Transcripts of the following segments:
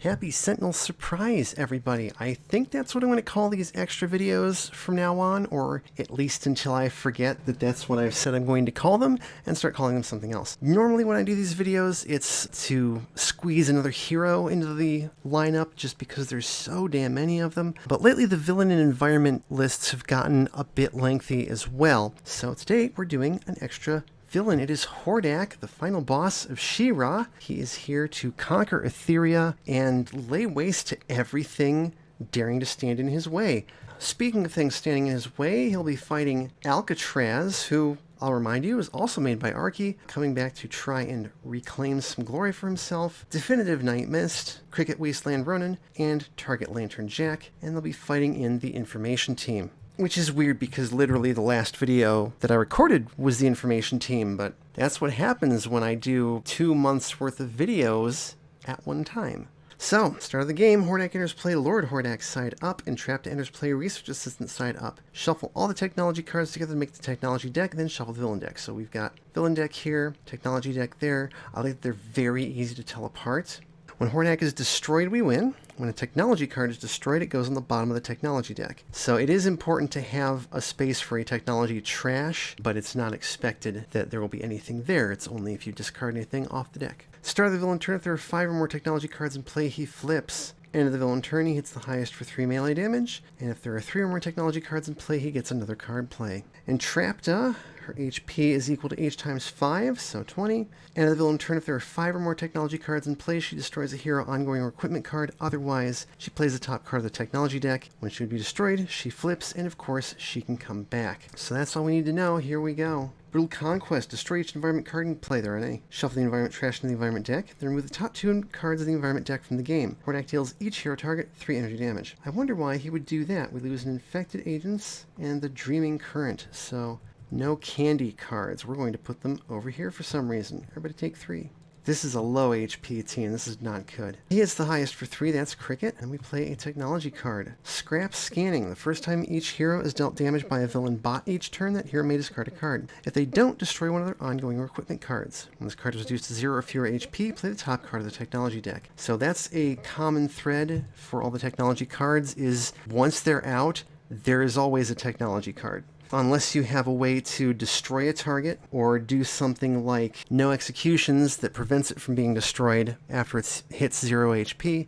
Happy Sentinel Surprise, everybody. I think that's what I'm going to call these extra videos from now on, or at least until I forget that that's what I've said I'm going to call them and start calling them something else. Normally when I do these videos, it's to squeeze another hero into the lineup just because there's so damn many of them. But lately the villain and environment lists have gotten a bit lengthy as well. So today we're doing an extra villain. It is Hordak, the final boss of She-Ra. He is here to conquer Etheria and lay waste to everything daring to stand in his way. Speaking of things standing in his way, he'll be fighting Alcatraz, who, I'll remind you, is also made by Archie, coming back to try and reclaim some glory for himself, Definitive Night Mist, Cricket Wasteland Ronin, and Target Lantern Jack, and they'll be fighting in the Information Team. Which is weird because literally the last video that I recorded was the Information Team, but that's what happens when I do 2 months worth of videos at one time. So, start of the game, Hordak enters play Lord Hordak side up, and Trapped enters play Research Assistant side up. Shuffle all the technology cards together to make the technology deck, and then shuffle the villain deck. So we've got villain deck here, technology deck there. I like that they're very easy to tell apart. When Hordak is destroyed, we win. When a technology card is destroyed, it goes on the bottom of the technology deck. So it is important to have a space for a technology trash, but it's not expected that there will be anything there. It's only if you discard anything off the deck. Start of the villain turn, if there are 5 or more technology cards in play, he flips. End of the villain turn, he hits the highest for 3 melee damage, and if there are 3 or more technology cards in play, he gets another card play. And Trapta, her HP is equal to H times 5, so 20. And at the villain turn, if there are 5 or more technology cards in play, she destroys a hero, ongoing, or equipment card. Otherwise, she plays the top card of the technology deck. When she would be destroyed, she flips, and of course, she can come back. So that's all we need to know. Here we go. Brutal Conquest. Destroy each environment card in play. There are any. Shuffle the environment trash into the environment deck. Then remove the top 2 cards of the environment deck from the game. Hordak deals each hero target 3 energy damage. I wonder why he would do that. We lose an Infected Agents and the Dreaming Current. So no candy cards. We're going to put them over here for some reason. Everybody take 3. This is a low HP team. This is not good. He hits the highest for 3. That's Cricket. And we play a technology card. Scrap Scanning. The first time each hero is dealt damage by a villain bot each turn, that hero may discard a card. If they don't, destroy one of their ongoing or equipment cards. When this card is reduced to 0 or fewer HP, play the top card of the technology deck. So that's a common thread for all the technology cards, is once they're out, there is always a technology card. Unless you have a way to destroy a target or do something like no executions that prevents it from being destroyed after it hits 0 HP,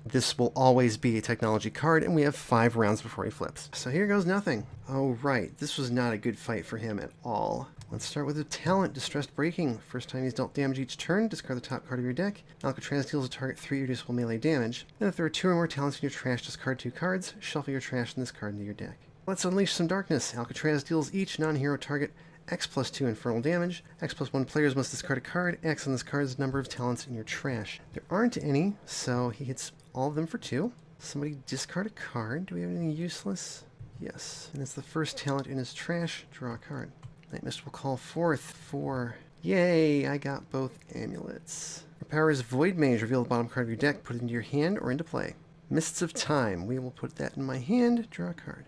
this will always be a technology card, and we have 5 rounds before he flips. So here goes nothing. Oh right, this was not a good fight for him at all. Let's start with a talent, Distressed Breaking. First time he's dealt damage each turn, discard the top card of your deck. Alcatraz deals a target 3 reducible melee damage. Then if there are 2 or more talents in your trash, discard 2 cards, shuffle your trash and this card into your deck. Let's unleash some darkness. Alcatraz deals each non-hero target X plus 2 infernal damage. X plus 1 players must discard a card. X on this card is the number of talents in your trash. There aren't any, so he hits all of them for 2. Somebody discard a card. Do we have anything useless? Yes. And it's the first talent in his trash. Draw a card. Night Mist will call forth for... Yay! I got both amulets. Your power is Void Mage. Reveal the bottom card of your deck. Put it into your hand or into play. Mists of Time. We will put that in my hand. Draw a card.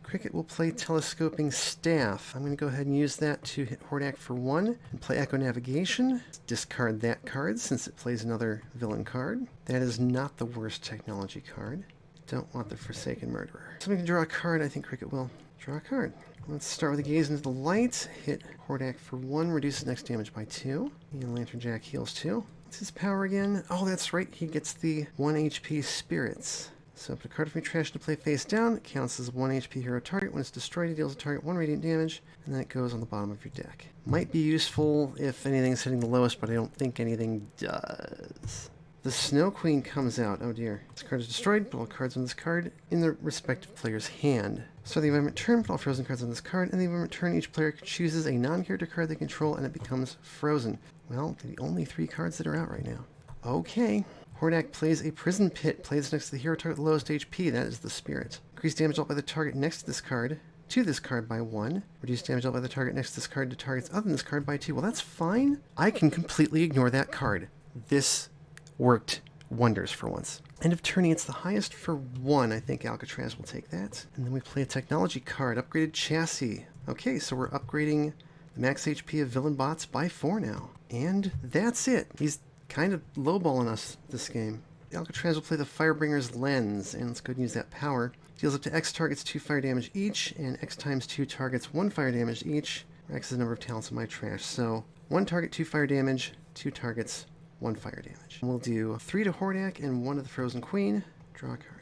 Cricket will play Telescoping Staff. I'm going to go ahead and use that to hit Hordak for 1 and play Echo Navigation. Discard that card since it plays another villain card. That is not the worst technology card. Don't want the Forsaken Murderer. Somebody can draw a card. I think Cricket will draw a card. Let's start with a Gaze into the Light. Hit Hordak for 1, reduces next damage by 2. And Lantern Jack heals 2. What's his power again? Oh, that's right. He gets the 1 HP Spirits. So put a card from your trash to play face down. It counts as a 1 HP hero target. When it's destroyed, it deals a target 1 radiant damage, and then it goes on the bottom of your deck. Might be useful if anything's hitting the lowest, but I don't think anything does. The Snow Queen comes out. Oh dear. This card is destroyed. Put all cards on this card in the respective player's hand. So the environment turn, put all frozen cards on this card, and the environment turn, each player chooses a non-character card they control, and it becomes frozen. Well, the only 3 cards that are out right now. Okay. Hordak plays a Prison Pit, plays next to the hero target with the lowest HP, that is the Spirit. Increase damage dealt by the target next to this card by 1. Reduce damage dealt by the target next to this card to targets other than this card by 2. Well, that's fine. I can completely ignore that card. This worked wonders for once. End of turn, it's the highest for 1. I think Alcatraz will take that. And then we play a technology card, Upgraded Chassis. Okay, so we're upgrading the max HP of villain bots by 4 now. And that's it. He's kind of lowballing us this game. Alcatraz will play the Firebringer's Lens, and let's go ahead and use that power. Deals up to X targets 2 fire damage each, and X times 2 targets 1 fire damage each, where X is the number of talents in my trash. So 1 target, 2 fire damage, 2 targets, 1 fire damage. And we'll do 3 to Hordak and 1 to the Frozen Queen. Draw a card.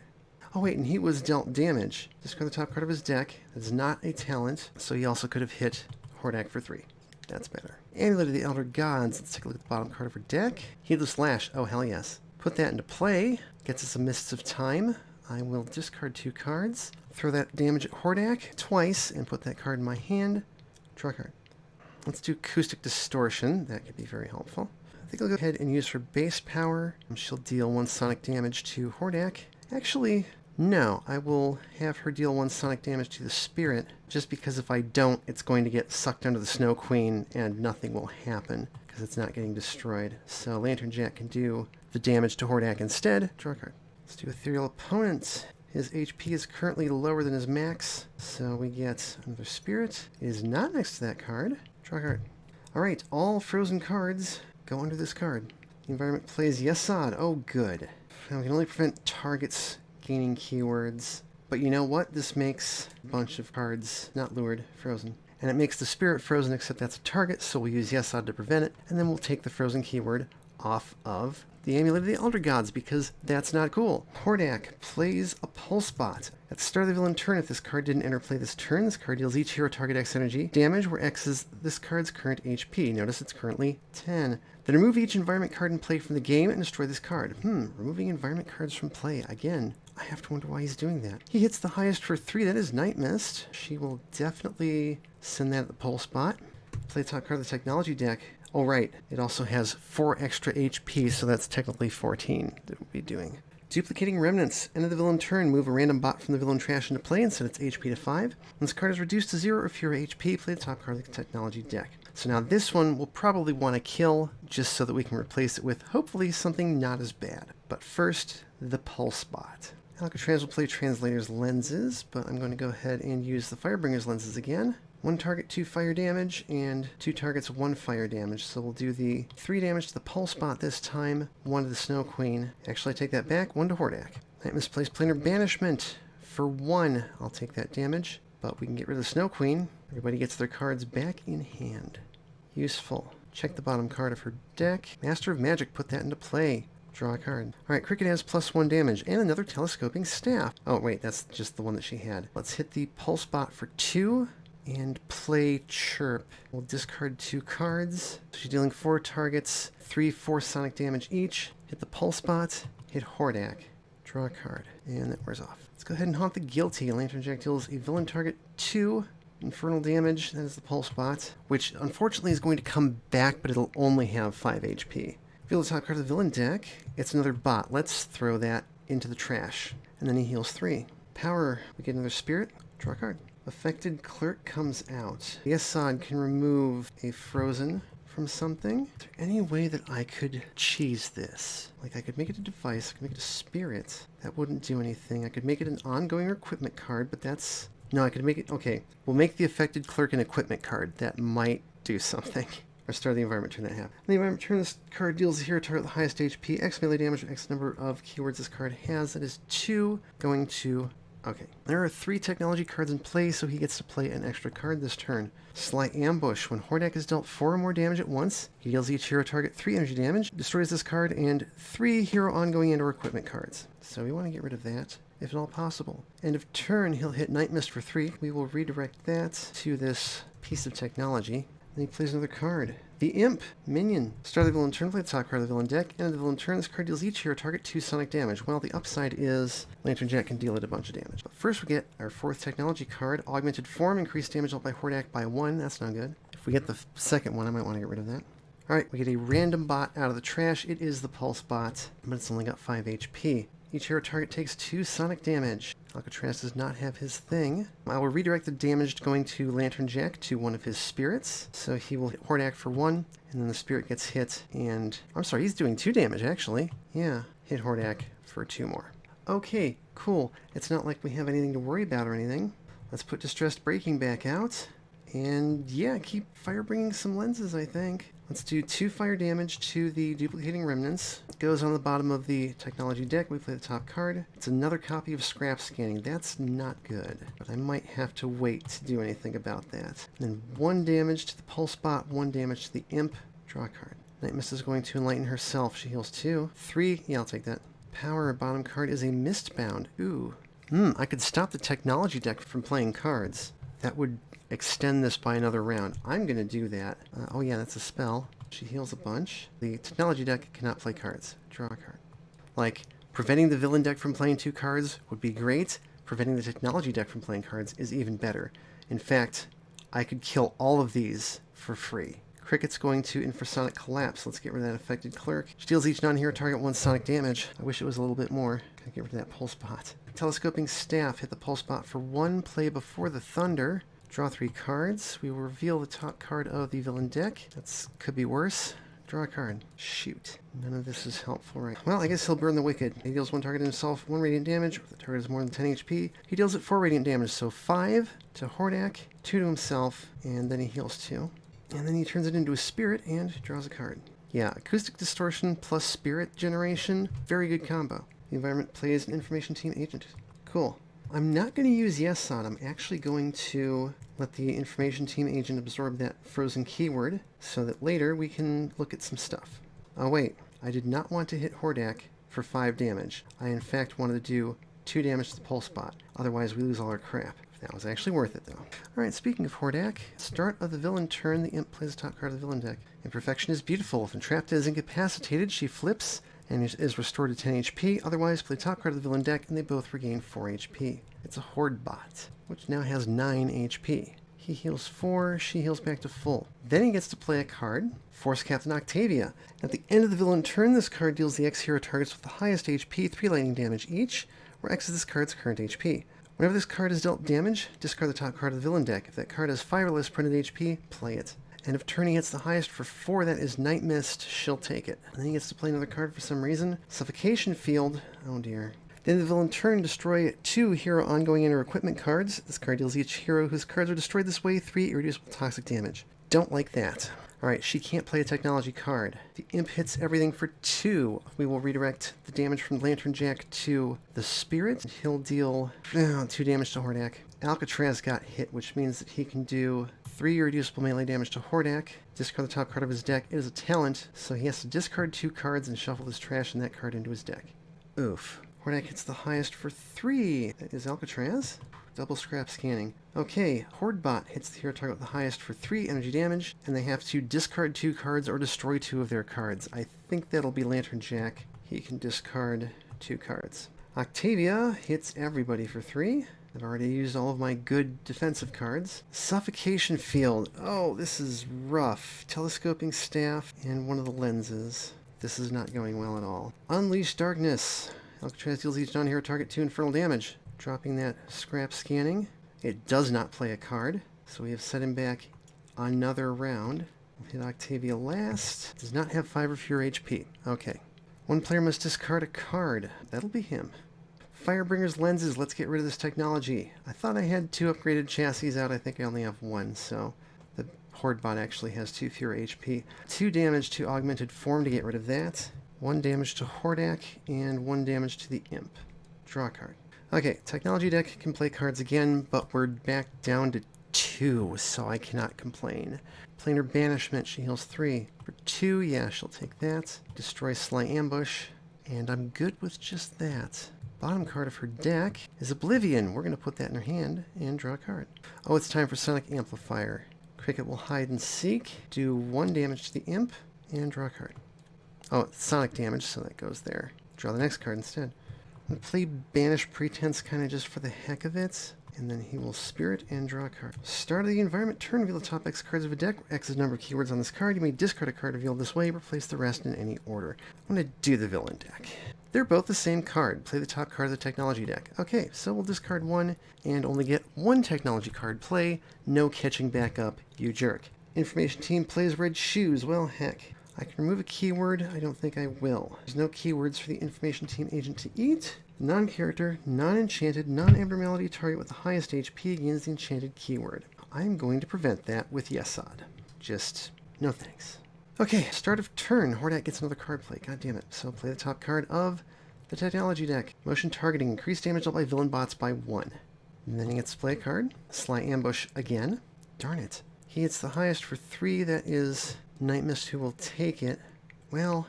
Oh wait, and he was dealt damage. Discard the top card of his deck. That's not a talent, so he also could have hit Hordak for 3. That's better. Amulet of the Elder Gods. Let's take a look at the bottom card of her deck. Heedless Lash. Oh, hell yes. Put that into play. Gets us a Mists of Time. I will discard 2 cards. Throw that damage at Hordak twice and put that card in my hand. Draw a card. Let's do Acoustic Distortion. That could be very helpful. I think I'll go ahead and use her base power. She'll deal 1 sonic damage to Hordak. Actually, no. I will have her deal 1 sonic damage to the Spirit, just because if I don't, it's going to get sucked under the Snow Queen and nothing will happen, because it's not getting destroyed. So Lantern Jack can do the damage to Hordak instead. Draw a card. Let's do Ethereal Opponent. His HP is currently lower than his max, so we get another Spirit. It is not next to that card. Draw a card. Alright, all frozen cards go under this card. The environment plays Yesod. Oh, good. Now we can only prevent targets gaining keywords. But you know what? This makes a bunch of cards not lured, frozen. And it makes the Spirit frozen, except that's a target, so we'll use Yesod to prevent it, and then we'll take the frozen keyword off of the Amulet of the Elder Gods, because that's not cool. Hordak plays a Pulse Bot. At the start of the villain turn, if this card didn't enter play this turn, this card deals each hero target X energy damage, where X is this card's current HP. Notice it's currently 10. Then remove each environment card in play from the game and destroy this card. Removing environment cards from play. Again, I have to wonder why he's doing that. He hits the highest for 3. That is Night Mist. She will definitely send that at the Pulse Bot. Play the top card of the Technology deck. Oh, right. It also has 4 extra HP, so that's technically 14 that we'll be doing. Duplicating Remnants. End of the villain turn. Move a random bot from the villain trash into play and set its HP to 5. When this card is reduced to 0 or fewer HP, play the top card of the Technology deck. So now this one we'll probably want to kill, just so that we can replace it with, hopefully, something not as bad. But first, the Pulse Bot. Alcatraz will play Translator's Lenses, but I'm going to go ahead and use the Firebringer's Lenses again. 1 target, 2 fire damage, and 2 targets, 1 fire damage. So we'll do the 3 damage to the Pulse Bot this time, 1 to the Snow Queen. Actually, I take that back, 1 to Hordak. Night Misplaced Planar Banishment. For 1, I'll take that damage, but we can get rid of the Snow Queen. Everybody gets their cards back in hand. Useful. Check the bottom card of her deck. Master of Magic, put that into play. Draw a card. Alright, Cricket has +1 damage, and another Telescoping Staff. Oh, wait, that's just the one that she had. Let's hit the Pulse Bot for 2. And play Chirp. We'll discard 2 cards. She's dealing 4 targets, 4 sonic damage each. Hit the Pulse Bot, hit Hordak. Draw a card, and that wears off. Let's go ahead and Haunt the Guilty. Lantern Jack deals a villain target 2 infernal damage. That is the Pulse Bot, which unfortunately is going to come back, but it'll only have 5 HP. Reveal the top card of the villain deck. It's another bot. Let's throw that into the trash. And then he heals 3. Power, we get another Spirit. Draw a card. Affected Clerk comes out. Yesod can remove a frozen from something. Is there any way that I could cheese this? Like, I could make it a device, I could make it a Spirit. That wouldn't do anything. I could make it an ongoing or equipment card, but that's... No, I could make it... Okay, we'll make the Affected Clerk an equipment card. That might do something. Or start the environment turn that happen. In the environment turn, this card deals a hero target the highest HP, X melee damage, or X number of keywords this card has. That is 2 going to... Okay, there are 3 technology cards in play, so he gets to play an extra card this turn. Sly Ambush. When Hordak is dealt 4 or more damage at once, he deals each hero target 3 energy damage, destroys this card, and 3 hero ongoing and or equipment cards. So we want to get rid of that, if at all possible. End of turn, he'll hit Night Mist for 3. We will redirect that to this piece of technology. Then he plays another card. The Imp, Minion. Start of the villain turn, play the top card of the villain deck. End of the villain turn, this card deals each hero target 2 sonic damage. Well, the upside is Lantern Jack can deal it a bunch of damage. But first we get our 4th technology card, Augmented Form, increased damage dealt by Hordak by 1. That's not good. If we get the second one, I might want to get rid of that. Alright, we get a random bot out of the trash. It is the Pulse Bot, but it's only got 5 HP. Each hero target takes 2 sonic damage. Alcatraz does not have his thing. I will redirect the damage going to Lantern Jack to one of his spirits. So he will hit Hordak for 1, and then the spirit gets hit, and... I'm sorry, he's doing 2 damage, actually. Yeah, hit Hordak for 2 more. Okay, cool. It's not like we have anything to worry about or anything. Let's put Distressed Breaking back out. And yeah, keep fire bringing some lenses, I think. Let's do 2 fire damage to the duplicating remnants. It goes on the bottom of the technology deck. We play the top card. It's another copy of scrap scanning. That's not good, but I might have to wait to do anything about that. And then 1 damage to the pulse bot, 1 damage to the imp. Draw a card. Night Mist is going to enlighten herself. She heals 2. 3, yeah, I'll take that. Power, bottom card is a Mistbound. Ooh. I could stop the technology deck from playing cards. That would extend this by another round. I'm going to do that. Oh yeah, that's a spell. She heals a bunch. The technology deck cannot play cards. Draw a card. Like, preventing the villain deck from playing 2 cards would be great. Preventing the technology deck from playing cards is even better. In fact, I could kill all of these for free. Cricket's going to infrasonic collapse. Let's get rid of that affected clerk. She deals each non-hero target 1 sonic damage. I wish it was a little bit more. Gotta get rid of that pulse bot. Telescoping staff. Hit the pulse bot for 1. Play before the thunder. Draw 3 cards. We will reveal the top card of the villain deck. That could be worse. Draw a card. Shoot. None of this is helpful, right? Well, I guess he'll burn the wicked. He deals 1 target to himself, 1 radiant damage. If the target is more than 10 HP, he deals it 4 radiant damage. So 5 to Hordak, 2 to himself, and then he heals 2. And then he turns it into a spirit and draws a card. Yeah, acoustic distortion plus spirit generation. Very good combo. The environment plays an information team agent. Cool. I'm not going to use yes on. I'm actually going to let the information team agent absorb that frozen keyword so that later we can look at some stuff. Oh wait, I did not want to hit Hordak for 5 damage. I in fact wanted to do 2 damage to the pulse bot. Otherwise we lose all our crap. That was actually worth it, though. Alright, speaking of Hordak, start of the villain turn, the imp plays the top card of the villain deck. Imperfection is beautiful. If entrapped as incapacitated, she flips and is restored to 10 HP. Otherwise, play top card of the villain deck, and they both regain 4 HP. It's a horde bot, which now has 9 HP. He heals 4, she heals back to full. Then he gets to play a card, Force Captain Octavia. At the end of the villain turn, this card deals the X-hero targets with the highest HP 3 lightning damage each, where X is this card's current HP. Whenever this card is dealt damage, discard the top card of the villain deck. If that card has 5 or less printed HP, play it. And if turn he hits the highest for 4, that is Night Mist, she'll take it. And then he gets to play another card for some reason. Suffocation Field. Oh dear. Then the villain turn, destroy 2 hero ongoing inner equipment cards. This card deals each hero whose cards are destroyed this way 3 irreducible toxic damage. Don't like that. Alright, she can't play a technology card. The imp hits everything for 2. We will redirect the damage from Lantern Jack to the Spirit. He'll deal 2 damage to Hordak. Alcatraz got hit, which means that he can do 3 irreducible melee damage to Hordak. Discard the top card of his deck. It is a talent, so he has to discard 2 cards and shuffle his trash and that card into his deck. Oof. Hordak hits the highest for 3. That is Alcatraz. Double scrap scanning. Okay, Horde bot hits the hero target with the highest for 3 energy damage, and they have to discard 2 cards or destroy 2 of their cards. I think that'll be Lantern Jack. He can discard 2 cards. Octavia hits everybody for 3. I've already used all of my good defensive cards. Suffocation Field. Oh, this is rough. Telescoping Staff and one of the lenses. This is not going well at all. Unleash Darkness. Alcatraz deals each non-hero target 2 infernal damage. Dropping that scrap scanning. It does not play a card, so we have set him back another round. We'll hit Octavia last. Does not have 5 or fewer HP. Okay. One player must discard a card. That'll be him. Firebringer's lenses. Let's get rid of this technology. I thought I had 2 upgraded chassis out. I think I only have 1, so the Horde bot actually has 2 fewer HP. 2 damage to Augmented Form to get rid of that. 1 damage to Hordak, and 1 damage to the Imp. Draw a card. Okay, technology deck can play cards again, but we're back down to 2, so I cannot complain. Planar Banishment, she heals 3. For 2, yeah, she'll take that. Destroy Sly Ambush, and I'm good with just that. Bottom card of her deck is Oblivion. We're going to put that in her hand and draw a card. Oh, it's time for Sonic Amplifier. Cricket will hide and seek, do 1 damage to the Imp, and draw a card. Oh, it's Sonic damage, so that goes there. Draw the next card instead. I'm going to play Banish Pretense kind of just for the heck of it, and then he will Spirit and draw a card. Start of the environment turn, reveal the top X cards of a deck. X is the number of keywords on this card. You may discard a card revealed this way, replace the rest in any order. I'm going to do the villain deck. They're both the same card. Play the top card of the technology deck. Okay, so we'll discard 1 and only get 1 technology card play. No catching back up, you jerk. Information team plays Red Shoes. Well, heck. I can remove a keyword. I don't think I will. There's no keywords for the information team agent to eat. Non-character, non-enchanted, non-abnormality target with the highest HP gains the enchanted keyword. I'm going to prevent that with Yesod. Just, no thanks. Okay, start of turn. Hordak gets another card play. God damn it. So play the top card of the technology deck. Motion targeting. Increase damage dealt by villain bots by 1. And then he gets to play a card. Sly ambush again. Darn it. He hits the highest for 3. That is Night Mist, who will take it. Well,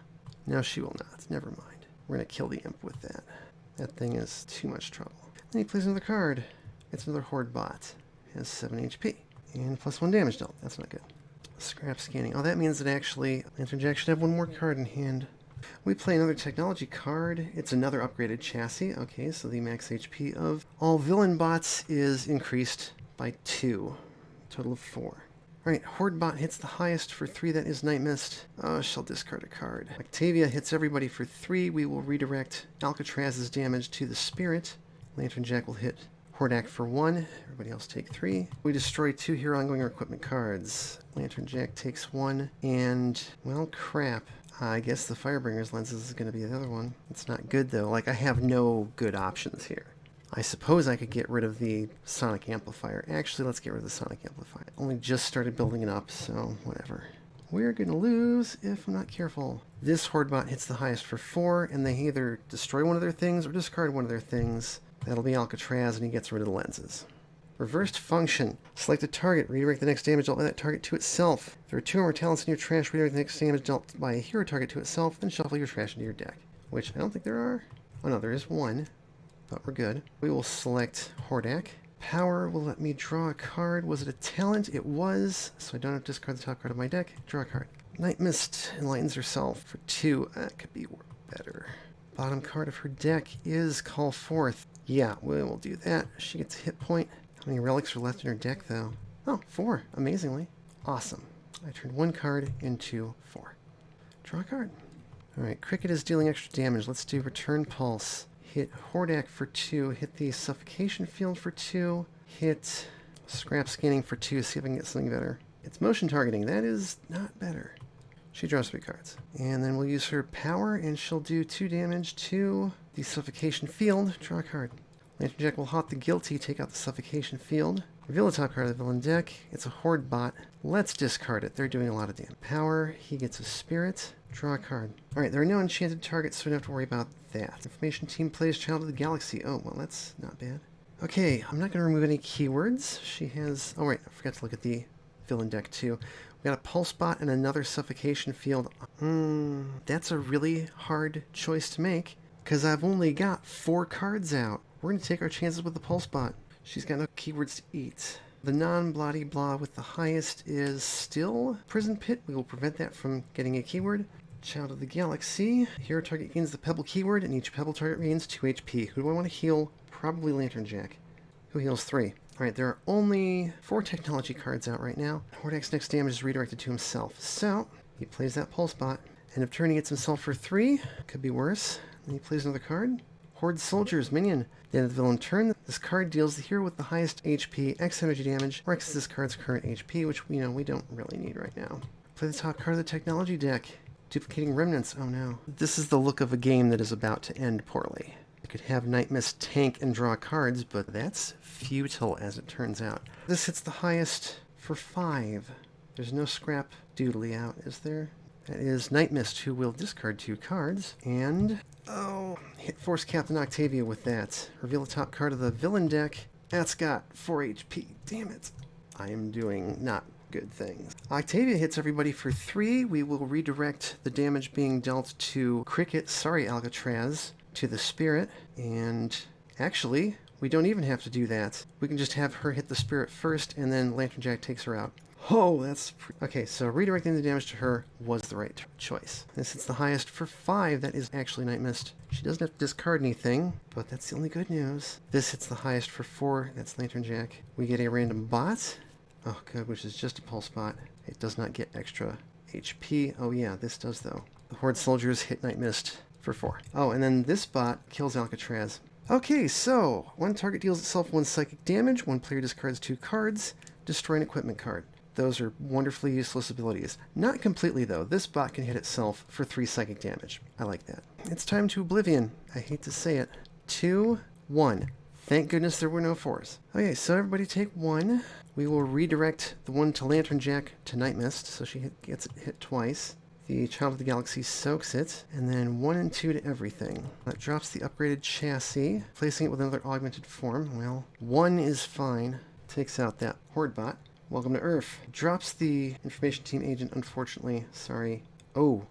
no, she will not. Never mind. We're going to kill the imp with that. That thing is too much trouble. Then he plays another card. It's another horde bot. Has 7 HP. And plus 1 damage dealt. That's not good. Scrap scanning. Oh, that means that actually Lantern Jack should have 1 more card in hand. We play another technology card. It's another upgraded chassis. Okay, so the max HP of all villain bots is increased by 2. Total of 4. Alright, Horde bot hits the highest for 3. That is Night Mist. She'll discard a card. Octavia hits everybody for 3. We will redirect Alcatraz's damage to the Spirit. Lantern Jack will hit Hordak for 1. Everybody else take 3. We destroy 2 hero ongoing or equipment cards. Lantern Jack takes 1. And, well, crap. I guess the Firebringer's lenses is going to be the other one. It's not good, though. Like, I have no good options here. I suppose I could get rid of the Sonic Amplifier. Actually, let's get rid of the Sonic Amplifier. Only just started building it up, so whatever. We're going to lose if I'm not careful. This Horde bot hits the highest for 4, and they either destroy one of their things or discard one of their things. That'll be Alcatraz, and he gets rid of the lenses. Reversed function. Select a target. Redirect the next damage dealt by that target to itself. If there are 2 or more talents in your trash, redirect the next damage dealt by a hero target to itself, then shuffle your trash into your deck. Which I don't think there are. Oh no, there is 1. But we're good. We will select Hordak. Power will let me draw a card. Was it a talent? It was, so I don't have to discard the top card of my deck. Draw a card. Night Mist enlightens herself for 2. That could be better. Bottom card of her deck is Call Forth. Yeah, we will do that. She gets a hit point. How many relics are left in her deck, though? Oh, 4, amazingly. Awesome. I turned 1 card into 4. Draw a card. Alright, Cricket is dealing extra damage. Let's do Return Pulse. Hit Hordak for 2. Hit the Suffocation Field for 2. Hit Scrap Scanning for 2. See if I can get something better. It's Motion Targeting. That is not better. She draws 3 cards. And then we'll use her power, and she'll do 2 damage to the Suffocation Field. Draw a card. Lantern Jack will haunt the Guilty, take out the Suffocation Field. Reveal the top card of the villain deck. It's a Horde bot. Let's discard it. They're doing a lot of damage. Power, he gets a Spirit. Draw a card. Alright, there are no enchanted targets, so we don't have to worry about that. Information team plays Child of the Galaxy. Oh, well, that's not bad. Okay, I'm not going to remove any keywords. She has... Oh, right, I forgot to look at the villain deck, too. We got a Pulse bot and another Suffocation Field. That's a really hard choice to make, because I've only got 4 cards out. We're going to take our chances with the Pulse bot. She's got no keywords to eat. The non-bloody-blah with the highest is still Prison Pit. We will prevent that from getting a keyword. Child of the Galaxy. Hero target gains the Pebble keyword, and each Pebble target gains 2 HP. Who do I want to heal? Probably Lantern Jack. Who heals 3? Alright, there are only 4 technology cards out right now. Hordak's next damage is redirected to himself. So, he plays that Pulse bot. End of turn, he gets himself for 3. Could be worse. Then he plays another card. Horde Soldiers, minion. At the end of the villain turn, this card deals the hero with the highest HP, X energy damage, or X is this card's current HP, which we don't really need right now. Play the top card of the technology deck. Duplicating remnants. Oh no. This is the look of a game that is about to end poorly. I could have Night Mist tank and draw cards, but that's futile as it turns out. This hits the highest for 5. There's no scrap doodly out, is there? That is Night Mist, who will discard 2 cards, and... Oh, hit Force Captain Octavia with that. Reveal the top card of the villain deck. That's got 4 HP. Damn it. I am doing not good things. Octavia hits everybody for 3. We will redirect the damage being dealt to Cricket, sorry Alcatraz, to the Spirit. And actually, we don't even have to do that. We can just have her hit the Spirit first, and then Lantern Jack takes her out. Oh, that's... Okay, so redirecting the damage to her was the right choice. This hits the highest for 5. That is actually Night Mist. She doesn't have to discard anything, but that's the only good news. This hits the highest for 4. That's Lantern Jack. We get a random bot. Oh, good, which is just a Pulse bot. It does not get extra HP. Oh, yeah, this does, though. The Horde Soldiers hit Night Mist for 4. Oh, and then this bot kills Alcatraz. Okay, so 1 target deals itself 1 psychic damage. 1 player discards 2 cards. Destroy an equipment card. Those are wonderfully useless abilities. Not completely, though. This bot can hit itself for 3 psychic damage. I like that. It's time to Oblivion. I hate to say it. 2, 1. Thank goodness there were no 4s. Okay, so everybody take 1. We will redirect the one to Lantern Jack to Night Mist, so she gets hit twice. The Child of the Galaxy soaks it, and then 1 and 2 to everything. That drops the upgraded chassis, placing it with another augmented form. Well, 1 is fine. Takes out that horde bot. Welcome to Earth. Drops the information team agent, unfortunately. Sorry. Oh,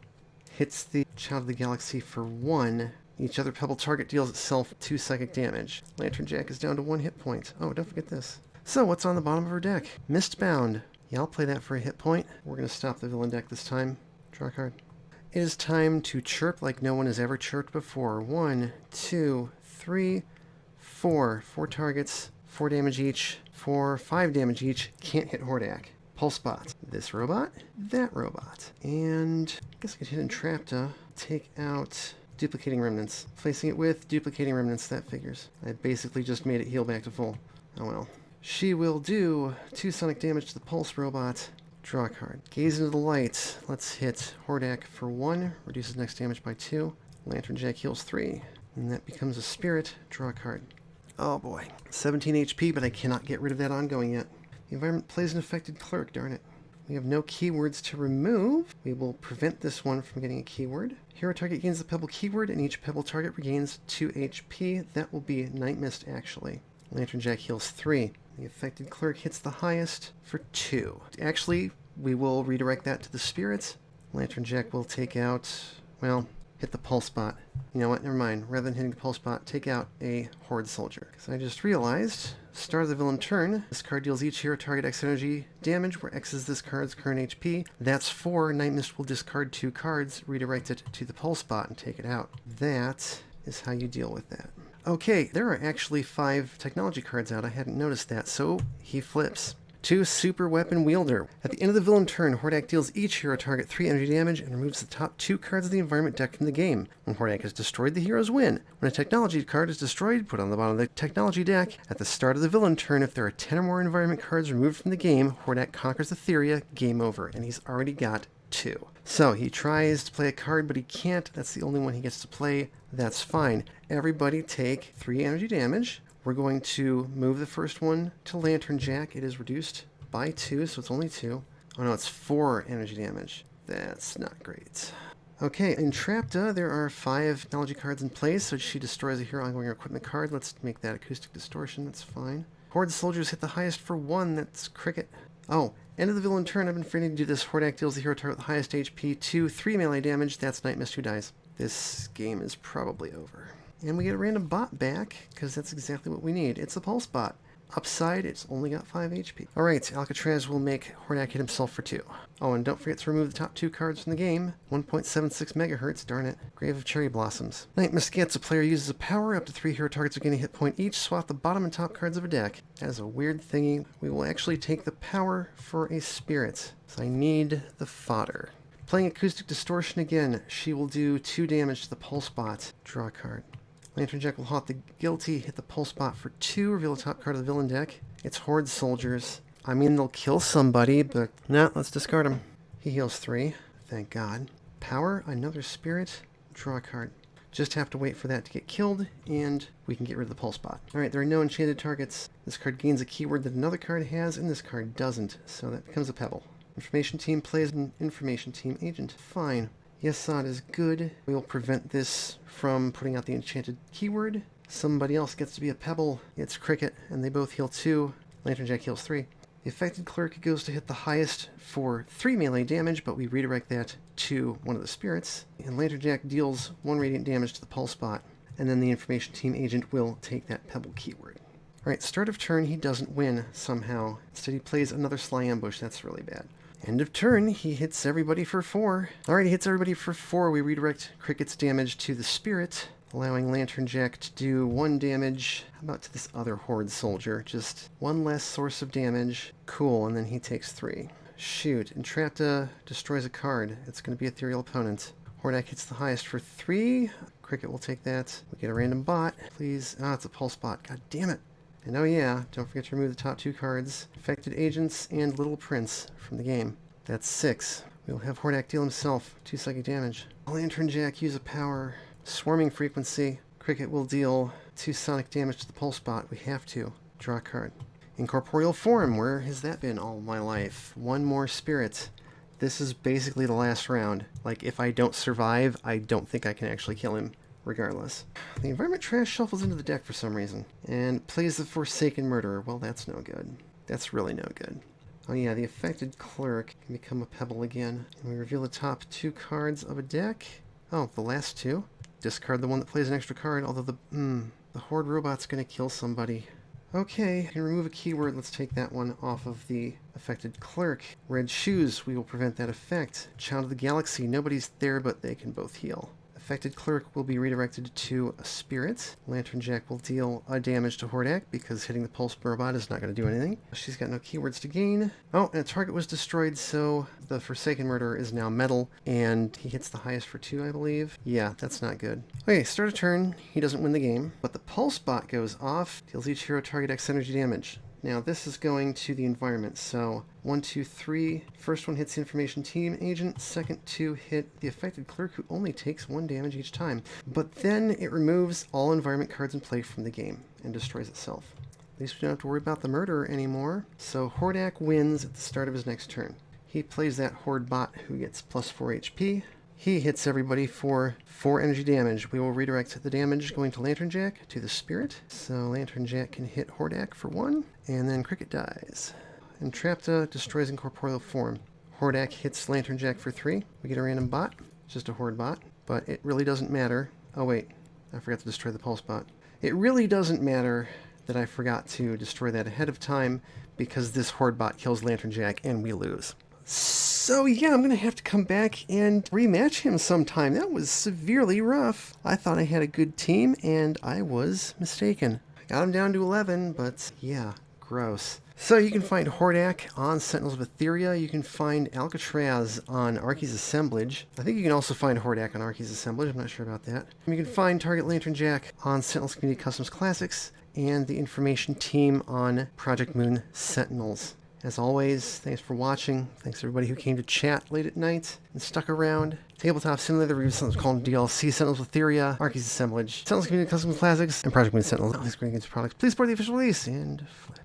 hits the Child of the Galaxy for 1. Each other pebble target deals itself 2 psychic damage. Lantern Jack is down to 1 hit point. Oh, don't forget this. So, what's on the bottom of her deck? Mistbound. Yeah, I'll play that for a hit point. We're going to stop the villain deck this time. Draw a card. It is time to chirp like no one has ever chirped before. 1, 2, 3, 4. 4 targets, 4 damage each, 5 damage each. Can't hit Hordak. Pulse bot. This robot, that robot. And I guess I could hit Entrapta. Take out duplicating remnants. Placing it with duplicating remnants, that figures. I basically just made it heal back to full. Oh well. She will do 2 sonic damage to the pulse robot. Draw a card. Gaze into the light. Let's hit Hordak for 1. Reduces next damage by 2. Lantern Jack heals 3. And that becomes a spirit. Draw a card. Oh boy. 17 HP, but I cannot get rid of that ongoing yet. The environment plays an affected clerk, darn it. We have no keywords to remove. We will prevent this one from getting a keyword. Hero target gains the pebble keyword, and each pebble target regains 2 HP. That will be Night Mist, actually. Lantern Jack heals 3. The affected clerk hits the highest for 2. Actually, we will redirect that to the spirits. Lantern Jack will take out, well, hit the pulse bot. You know what, never mind. Rather than hitting the pulse bot, take out a horde soldier. Because I just realized, start of the villain turn, this card deals each hero target X energy damage, where X is this card's current HP. That's 4. Night Mist will discard 2 cards, redirect it to the pulse bot, and take it out. That is how you deal with that. Okay, there are actually 5 technology cards out. I hadn't noticed that, so he flips. 2 Super Weapon Wielder. At the end of the villain turn, Hordak deals each hero target 3 energy damage and removes the top 2 cards of the environment deck from the game. When Hordak is destroyed, the heroes win. When a technology card is destroyed, put on the bottom of the technology deck. At the start of the villain turn, if there are 10 or more environment cards removed from the game, Hordak conquers Etheria, game over, and he's already got 2. So he tries to play a card, but he can't. That's the only one he gets to play. That's fine. Everybody take 3 energy damage. We're going to move the first one to Lantern Jack. It is reduced by 2, so it's only 2. Oh no, it's 4 energy damage. That's not great. Okay, in Entrapta, there are 5 technology cards in place, so she destroys a hero ongoing or equipment card. Let's make that Acoustic Distortion. That's fine. Horde soldiers hit the highest for 1. That's Cricket. Oh, end of the villain turn. I've been forgetting to do this. Hordak deals the hero target with the highest HP 2, 3 melee damage. That's Night Mist, who dies. This game is probably over. And we get a random bot back, because that's exactly what we need. It's a pulse bot. Upside, it's only got 5 HP. Alright, Alcatraz will make Hordak hit himself for 2. Oh, and don't forget to remove the top 2 cards from the game. 1.76 megahertz, darn it. Grave of Cherry Blossoms. Night Mist gets a player uses a power. Up to 3 hero targets are getting a hit point each. Swap the bottom and top cards of a deck. That is a weird thingy. We will actually take the power for a spirit. So I need the fodder. Playing Acoustic Distortion again. She will do 2 damage to the pulse bot. Draw a card. Lantern Jack will haunt the guilty, hit the pulse bot for 2, reveal the top card of the villain deck. It's horde soldiers. I mean, they'll kill somebody, but nah, let's discard him. He heals 3. Thank God. Power, another spirit. Draw a card. Just have to wait for that to get killed, and we can get rid of the pulse bot. Alright, there are no enchanted targets. This card gains a keyword that another card has, and this card doesn't, so that becomes a pebble. Information team plays an information team agent. Fine. Yesod is good. We will prevent this from putting out the enchanted keyword. Somebody else gets to be a pebble. It's Cricket, and they both heal 2. Lantern Jack heals 3. The affected clerk goes to hit the highest for 3 melee damage, but we redirect that to one of the spirits. And Lantern Jack deals 1 radiant damage to the pulse bot, and then the information team agent will take that pebble keyword. Alright, start of turn, he doesn't win somehow. Instead he plays another Sly Ambush. That's really bad. End of turn, he hits everybody for 4. Alright, he hits everybody for 4. We redirect Cricket's damage to the spirit, allowing Lantern Jack to do 1 damage. How about to this other horde soldier? Just 1 less source of damage. Cool, and then he takes 3. Shoot, Entrapta destroys a card. It's going to be Ethereal Opponent. Hordak hits the highest for 3. Cricket will take that. We get a random bot. Please. Ah, it's a pulse bot. God damn it. And oh yeah, don't forget to remove the top 2 cards. Affected Agents and Little Prince from the game. That's 6. We'll have Hordak deal himself 2 psychic damage. Lantern Jack use a power. Swarming Frequency. Cricket will deal 2 sonic damage to the pulse bot. We have to. Draw a card. Incorporeal Form. Where has that been all my life? 1 more spirit. This is basically the last round. Like, if I don't survive, I don't think I can actually kill him, regardless. The environment trash shuffles into the deck for some reason, and plays the Forsaken Murderer. Well, that's no good. That's really no good. Oh yeah, the affected cleric can become a pebble again. And we reveal the top 2 cards of a deck. Oh, the last 2. Discard the one that plays an extra card, although the horde robot's gonna kill somebody. Okay, I can remove a keyword. Let's take that one off of the affected cleric. Red shoes, we will prevent that effect. Child of the Galaxy, nobody's there, but they can both heal. Affected cleric will be redirected to a spirit. Lantern Jack will deal damage to Hordak because hitting the pulse robot is not going to do anything. She's got no keywords to gain. Oh, and a target was destroyed, so the Forsaken Murderer is now metal, and he hits the highest for 2, I believe. Yeah, that's not good. Okay, start a turn. He doesn't win the game, but the pulse bot goes off. Deals each hero target X energy damage. Now this is going to the environment, so 1, 2, 3. First one hits the information team agent, second 2 hit the affected cleric who only takes 1 damage each time. But then it removes all environment cards in play from the game and destroys itself. At least we don't have to worry about the murderer anymore. So Hordak wins at the start of his next turn. He plays that horde bot who gets plus 4 HP. He hits everybody for 4 energy damage. We will redirect the damage going to Lantern Jack to the spirit. So Lantern Jack can hit Hordak for 1, and then Cricket dies. Entrapta destroys incorporeal form. Hordak hits Lantern Jack for 3. We get a random bot. It's just a horde bot, but it really doesn't matter. Oh wait, I forgot to destroy the pulse bot. It really doesn't matter that I forgot to destroy that ahead of time because this horde bot kills Lantern Jack and we lose. So yeah, I'm going to have to come back and rematch him sometime. That was severely rough. I thought I had a good team, and I was mistaken. I got him down to 11, but yeah, gross. So you can find Hordak on Sentinels of Etheria. You can find Alcatraz on Arky's Assemblage. I think you can also find Hordak on Arky's Assemblage. I'm not sure about that. You can find Target Lantern Jack on Sentinels Community Customs Classics, and the information team on Project Moon Sentinels. As always, thanks for watching. Thanks to everybody who came to chat late at night and stuck around. Tabletop Simulator, the review Sentinels called DLC, Sentinels of Etheria, Arky's Assemblage, Sentinels Community Custom Classics, and Project Moon Sentinels. All these great games and products. Please support the official release and flip.